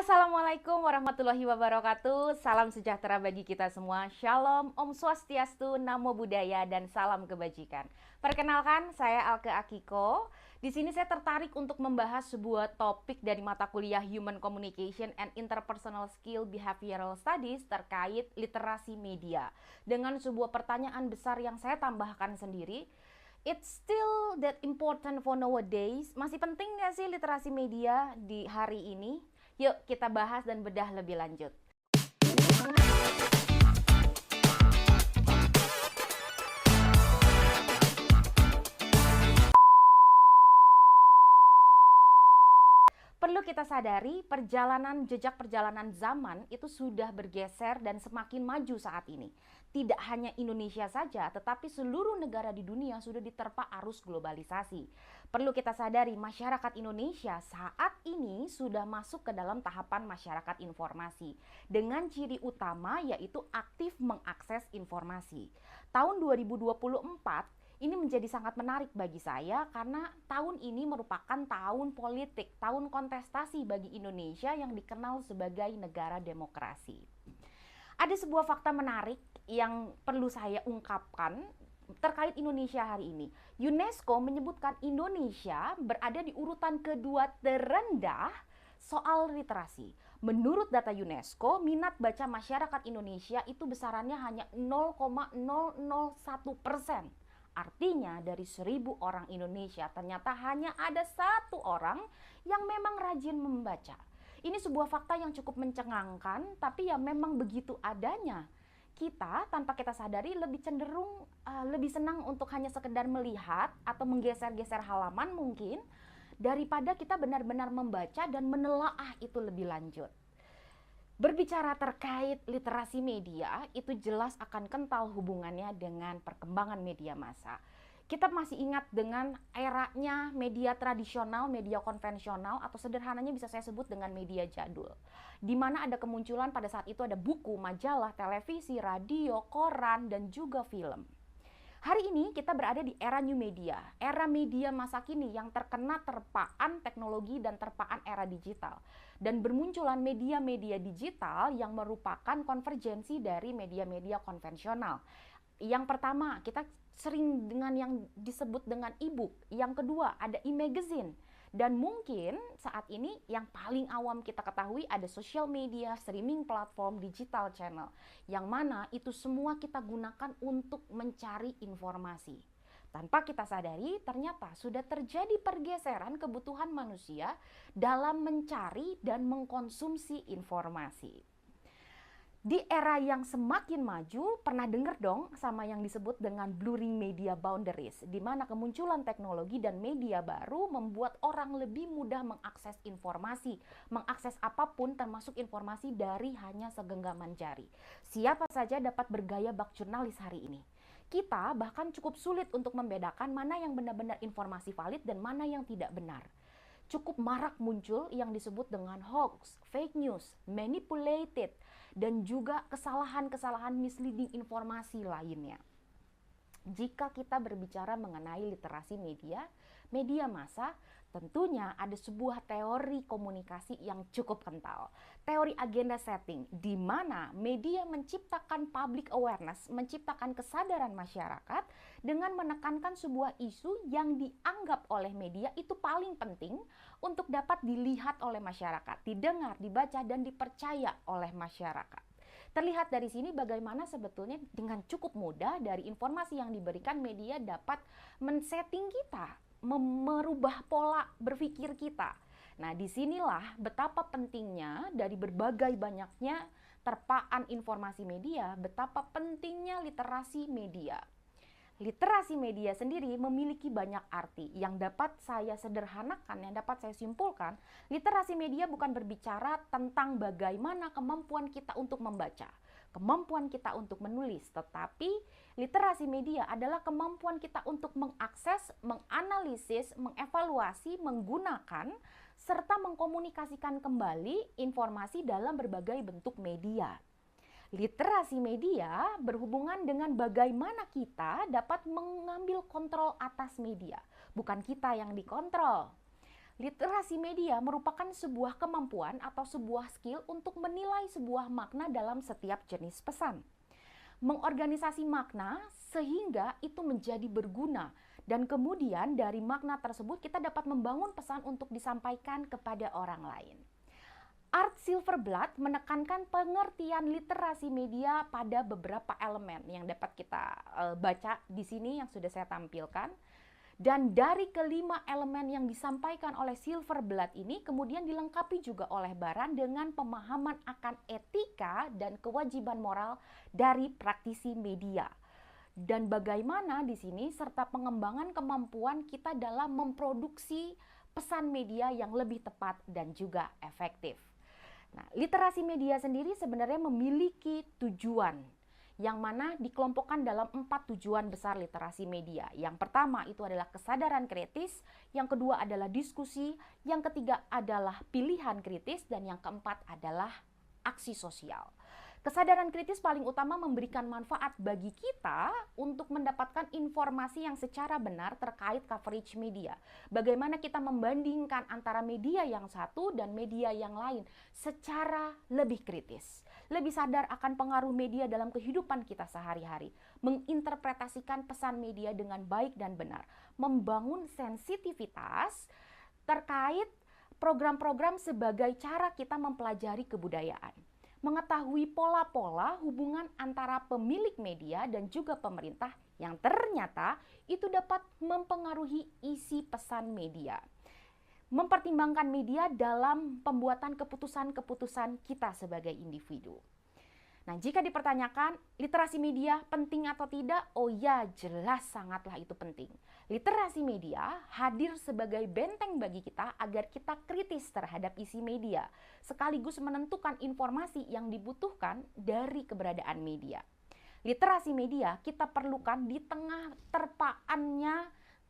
Assalamualaikum warahmatullahi wabarakatuh. Salam sejahtera bagi kita semua. Shalom, Om Swastiastu, Namo Buddhaya, dan salam kebajikan. Perkenalkan, saya Alke Akiko. Di sini saya tertarik untuk membahas sebuah topik dari mata kuliah Human Communication and Interpersonal Skill Behavioral Studies terkait literasi media. Dengan sebuah pertanyaan besar yang saya tambahkan sendiri, it's still that important for nowadays. Masih penting nggak sih literasi media di hari ini? Yuk kita bahas dan bedah lebih lanjut. Perlu kita sadari, jejak perjalanan zaman itu sudah bergeser dan semakin maju saat ini. Tidak hanya Indonesia saja, tetapi seluruh negara di dunia sudah diterpa arus globalisasi. Perlu kita sadari, masyarakat Indonesia saat ini sudah masuk ke dalam tahapan masyarakat informasi, dengan ciri utama yaitu aktif mengakses informasi. Tahun 2024 ini menjadi sangat menarik bagi saya karena tahun ini merupakan tahun politik, tahun kontestasi bagi Indonesia yang dikenal sebagai negara demokrasi. Ada sebuah fakta menarik yang perlu saya ungkapkan terkait Indonesia hari ini. UNESCO menyebutkan Indonesia berada di urutan kedua terendah soal literasi. Menurut data UNESCO, minat baca masyarakat Indonesia itu besarannya hanya 0,001%. Artinya dari 1.000 orang Indonesia ternyata hanya ada 1 orang yang memang rajin membaca. Ini sebuah fakta yang cukup mencengangkan, tapi ya memang begitu adanya. Kita tanpa kita sadari lebih cenderung lebih senang untuk hanya sekedar melihat atau menggeser-geser halaman mungkin, daripada kita benar-benar membaca dan menelaah itu lebih lanjut. Berbicara terkait literasi media, itu jelas akan kental hubungannya dengan perkembangan media massa. Kita masih ingat dengan eranya media tradisional, media konvensional, atau sederhananya bisa saya sebut dengan media jadul. Di mana ada kemunculan pada saat itu ada buku, majalah, televisi, radio, koran, dan juga film. Hari ini kita berada di era new media, era media masa kini yang terkena terpaan teknologi dan terpaan era digital. Dan bermunculan media-media digital yang merupakan konvergensi dari media-media konvensional. Yang pertama, kita sering dengan yang disebut dengan e-book. Yang kedua, ada e-magazine. Dan mungkin saat ini yang paling awam kita ketahui ada social media, streaming platform, digital channel. Yang mana itu semua kita gunakan untuk mencari informasi. Tanpa kita sadari, ternyata sudah terjadi pergeseran kebutuhan manusia dalam mencari dan mengkonsumsi informasi. Di era yang semakin maju, pernah dengar dong sama yang disebut dengan blurring media boundaries, di mana kemunculan teknologi dan media baru membuat orang lebih mudah mengakses informasi, mengakses apapun termasuk informasi dari hanya segenggaman jari. Siapa saja dapat bergaya bak jurnalis hari ini. Kita bahkan cukup sulit untuk membedakan mana yang benar-benar informasi valid dan mana yang tidak benar. Cukup marak muncul yang disebut dengan hoax, fake news, manipulated, dan juga kesalahan-kesalahan misleading informasi lainnya. Jika kita berbicara mengenai literasi media, media massa, tentunya ada sebuah teori komunikasi yang cukup kental. Teori agenda setting, di mana media menciptakan public awareness, menciptakan kesadaran masyarakat dengan menekankan sebuah isu yang dianggap oleh media itu paling penting untuk dapat dilihat oleh masyarakat, didengar, dibaca, dan dipercaya oleh masyarakat. Terlihat dari sini bagaimana sebetulnya dengan cukup mudah dari informasi yang diberikan media dapat men-setting kita, merubah pola berpikir kita. Nah, disinilah betapa pentingnya dari berbagai banyaknya terpaan informasi media, betapa pentingnya literasi media. Literasi media sendiri memiliki banyak arti yang dapat saya sederhanakan, yang dapat saya simpulkan. Literasi media bukan berbicara tentang bagaimana kemampuan kita untuk membaca, kemampuan kita untuk menulis, tetapi literasi media adalah kemampuan kita untuk mengakses, menganalisis, mengevaluasi, menggunakan, serta mengkomunikasikan kembali informasi dalam berbagai bentuk media. Literasi media berhubungan dengan bagaimana kita dapat mengambil kontrol atas media, bukan kita yang dikontrol. Literasi media merupakan sebuah kemampuan atau sebuah skill untuk menilai sebuah makna dalam setiap jenis pesan. Mengorganisasi makna sehingga itu menjadi berguna, dan kemudian dari makna tersebut kita dapat membangun pesan untuk disampaikan kepada orang lain. Art Silverblatt menekankan pengertian literasi media pada beberapa elemen yang dapat kita baca di sini yang sudah saya tampilkan. Dan dari kelima elemen yang disampaikan oleh Silverblatt ini kemudian dilengkapi juga oleh Baran dengan pemahaman akan etika dan kewajiban moral dari praktisi media. Dan bagaimana di sini serta pengembangan kemampuan kita dalam memproduksi pesan media yang lebih tepat dan juga efektif. Nah, literasi media sendiri sebenarnya memiliki tujuan yang mana dikelompokkan dalam 4 tujuan besar literasi media. Yang pertama itu adalah kesadaran kritis, yang kedua adalah diskusi, yang ketiga adalah pilihan kritis, dan yang keempat adalah aksi sosial. Kesadaran kritis paling utama memberikan manfaat bagi kita untuk mendapatkan informasi yang secara benar terkait coverage media. Bagaimana kita membandingkan antara media yang satu dan media yang lain secara lebih kritis. Lebih sadar akan pengaruh media dalam kehidupan kita sehari-hari. Menginterpretasikan pesan media dengan baik dan benar. Membangun sensitivitas terkait program-program sebagai cara kita mempelajari kebudayaan. Mengetahui pola-pola hubungan antara pemilik media dan juga pemerintah yang ternyata itu dapat mempengaruhi isi pesan media. Mempertimbangkan media dalam pembuatan keputusan-keputusan kita sebagai individu. Nah, jika dipertanyakan literasi media penting atau tidak? Oh ya, jelas sangatlah itu penting. Literasi media hadir sebagai benteng bagi kita agar kita kritis terhadap isi media, sekaligus menentukan informasi yang dibutuhkan dari keberadaan media. Literasi media kita perlukan di tengah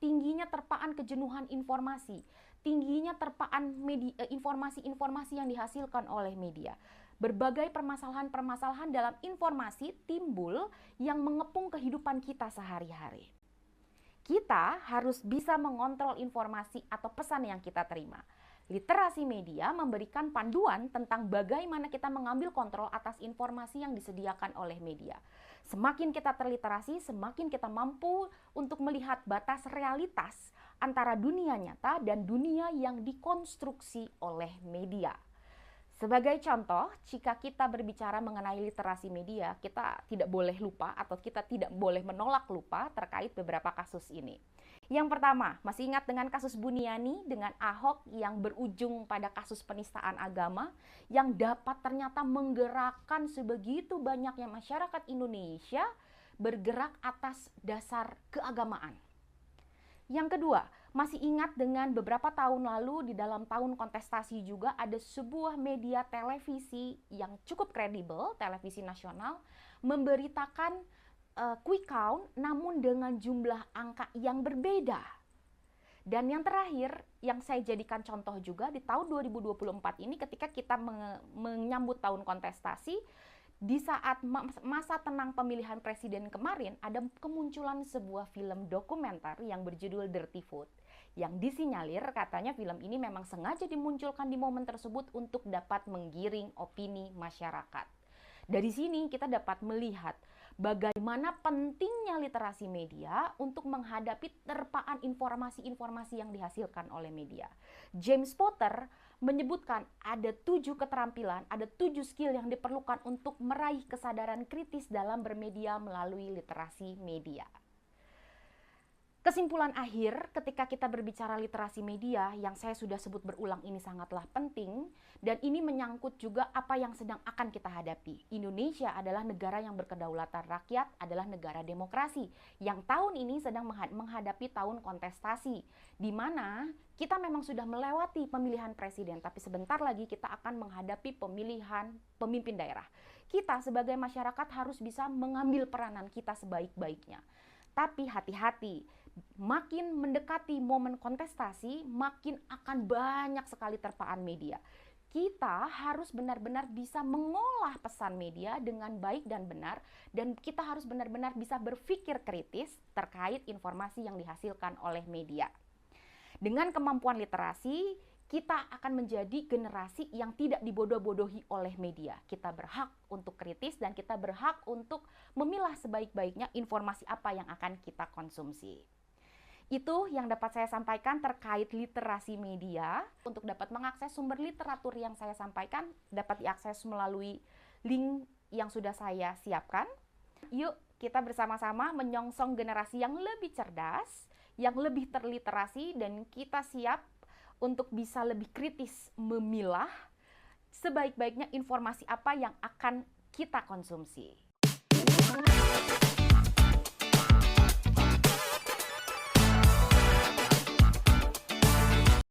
tingginya terpaan kejenuhan informasi, tingginya terpaan informasi-informasi yang dihasilkan oleh media. Berbagai permasalahan-permasalahan dalam informasi timbul yang mengepung kehidupan kita sehari-hari. Kita harus bisa mengontrol informasi atau pesan yang kita terima. Literasi media memberikan panduan tentang bagaimana kita mengambil kontrol atas informasi yang disediakan oleh media. Semakin kita terliterasi, semakin kita mampu untuk melihat batas realitas antara dunia nyata dan dunia yang dikonstruksi oleh media. Sebagai contoh, jika kita berbicara mengenai literasi media, kita tidak boleh lupa atau kita tidak boleh menolak lupa terkait beberapa kasus ini. Yang pertama, masih ingat dengan kasus Buniani dengan Ahok yang berujung pada kasus penistaan agama yang dapat ternyata menggerakkan sebegitu banyaknya masyarakat Indonesia bergerak atas dasar keagamaan. Yang kedua, masih ingat dengan beberapa tahun lalu di dalam tahun kontestasi juga ada sebuah media televisi yang cukup kredibel, televisi nasional, memberitakan quick count namun dengan jumlah angka yang berbeda. Dan yang terakhir yang saya jadikan contoh juga di tahun 2024 ini ketika kita menyambut tahun kontestasi, di saat masa tenang pemilihan presiden kemarin ada kemunculan sebuah film dokumenter yang berjudul Dirty Food yang disinyalir katanya film ini memang sengaja dimunculkan di momen tersebut untuk dapat menggiring opini masyarakat. Dari sini kita dapat melihat bagaimana pentingnya literasi media untuk menghadapi terpaan informasi-informasi yang dihasilkan oleh media. James Potter menyebutkan ada 7 keterampilan, ada 7 skill yang diperlukan untuk meraih kesadaran kritis dalam bermedia melalui literasi media. Kesimpulan akhir ketika kita berbicara literasi media yang saya sudah sebut berulang ini sangatlah penting dan ini menyangkut juga apa yang sedang akan kita hadapi. Indonesia adalah negara yang berkedaulatan rakyat, adalah negara demokrasi yang tahun ini sedang menghadapi tahun kontestasi di mana kita memang sudah melewati pemilihan presiden tapi sebentar lagi kita akan menghadapi pemilihan pemimpin daerah. Kita sebagai masyarakat harus bisa mengambil peranan kita sebaik-baiknya. Tapi hati-hati, makin mendekati momen kontestasi, makin akan banyak sekali terpaan media. Kita harus benar-benar bisa mengolah pesan media dengan baik dan benar, dan kita harus benar-benar bisa berpikir kritis terkait informasi yang dihasilkan oleh media. Dengan kemampuan literasi, kita akan menjadi generasi yang tidak dibodoh-bodohi oleh media. Kita berhak untuk kritis dan kita berhak untuk memilah sebaik-baiknya informasi apa yang akan kita konsumsi. Itu yang dapat saya sampaikan terkait literasi media. Untuk dapat mengakses sumber literatur yang saya sampaikan, dapat diakses melalui link yang sudah saya siapkan. Yuk, kita bersama-sama menyongsong generasi yang lebih cerdas, yang lebih terliterasi, dan kita siap untuk bisa lebih kritis memilah sebaik-baiknya informasi apa yang akan kita konsumsi.